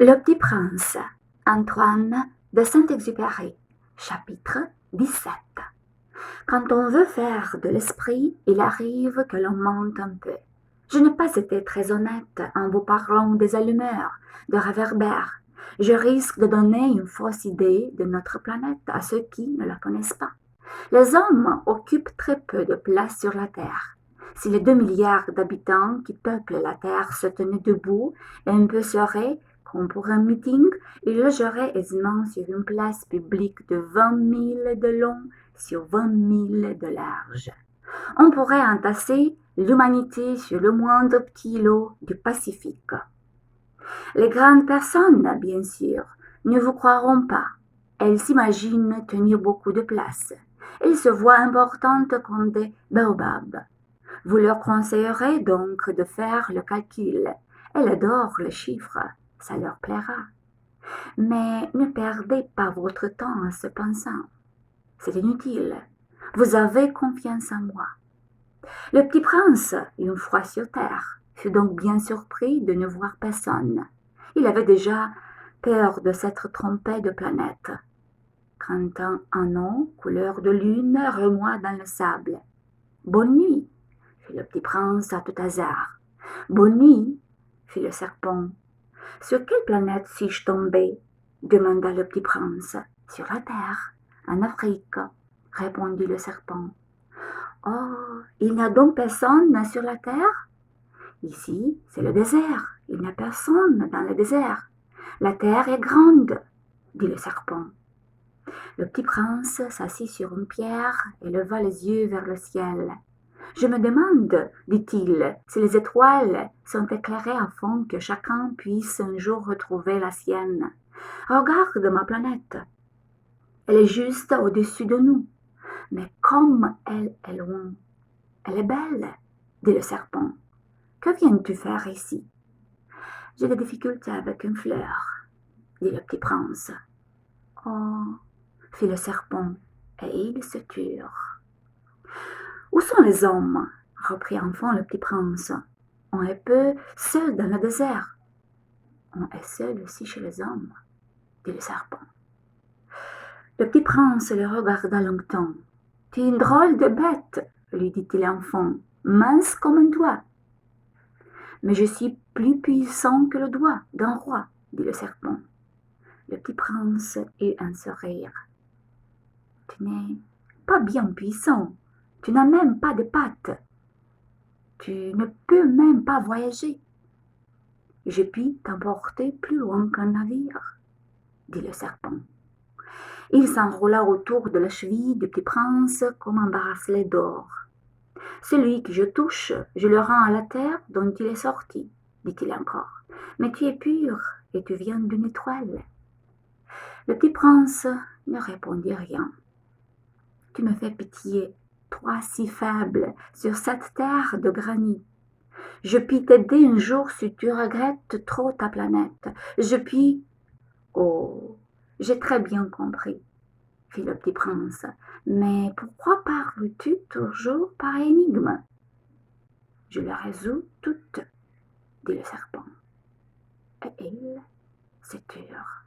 Le Petit Prince, Antoine de Saint-Exupéry, chapitre 17. Quand on veut faire de l'esprit, il arrive que l'on mente un peu. Je n'ai pas été très honnête en vous parlant des allumeurs, de réverbères. Je risque de donner une fausse idée de notre planète à ceux qui ne la connaissent pas. Les hommes occupent très peu de place sur la Terre. Si les 2 milliards d'habitants qui peuplent la Terre se tenaient debout et un peu serrés, comme pour un meeting, ils logeraient aisément sur une place publique de 20 000 de long sur 20 000 de large. On pourrait entasser l'humanité sur le moindre petit îlot du Pacifique. Les grandes personnes, bien sûr, ne vous croiront pas. Elles s'imaginent tenir beaucoup de place. Elles se voient importantes comme des baobabs. Vous leur conseillerez donc de faire le calcul. Elles adorent les chiffres, ça leur plaira. Mais ne perdez pas votre temps en se pensant. C'est inutile. Vous avez confiance en moi. Le petit prince, une fois sur terre, fut donc bien surpris de ne voir personne. Il avait déjà peur de s'être trompé de planète. Quand un anneau, couleur de lune, remua dans le sable. « Bonne nuit !» fit le petit prince à tout hasard. « Bonne nuit !» fit le serpent. « Sur quelle planète suis-je tombé ?» demanda le petit prince. « Sur la terre, en Afrique, » répondit le serpent. « Oh, il n'y a donc personne sur la terre ? Ici, c'est le désert. Il n'y a personne dans le désert. La terre est grande, » dit le serpent. Le petit prince s'assit sur une pierre et leva les yeux vers le ciel. « Je me demande, dit-il, si les étoiles sont éclairées afin que chacun puisse un jour retrouver la sienne. Regarde ma planète. Elle est juste au-dessus de nous. Mais comme elle est loin, elle est belle, dit le serpent. Que viens-tu faire ici ? J'ai des difficultés avec une fleur, dit le petit prince. Oh, fit le serpent, et ils se turent. Où sont les hommes ? Reprit enfin le petit prince. On est peu seul dans le désert. On est seul aussi chez les hommes, dit le serpent. Le petit prince le regarda longtemps. Tu es une drôle de bête, lui dit-il enfin, mince comme un doigt. Mais je suis plus puissant que le doigt d'un roi, dit le serpent. Le petit prince eut un sourire. Tu n'es pas bien puissant, tu n'as même pas de pattes. Tu ne peux même pas voyager. Je puis t'emporter plus loin qu'un navire, dit le serpent. Il s'enroula autour de la cheville du petit prince comme un bracelet d'or. Celui que je touche, je le rends à la terre dont il est sorti, dit-il encore. Mais tu es pur et tu viens d'une étoile. Le petit prince ne répondit rien. Tu me fais pitié, toi si faible, sur cette terre de granit. Je puis t'aider un jour si tu regrettes trop ta planète. Je puis... Oh, j'ai très bien compris, fit le petit prince. Mais pourquoi parles-tu toujours par énigme ? Je les résous toutes, dit le serpent. Et ils se turent.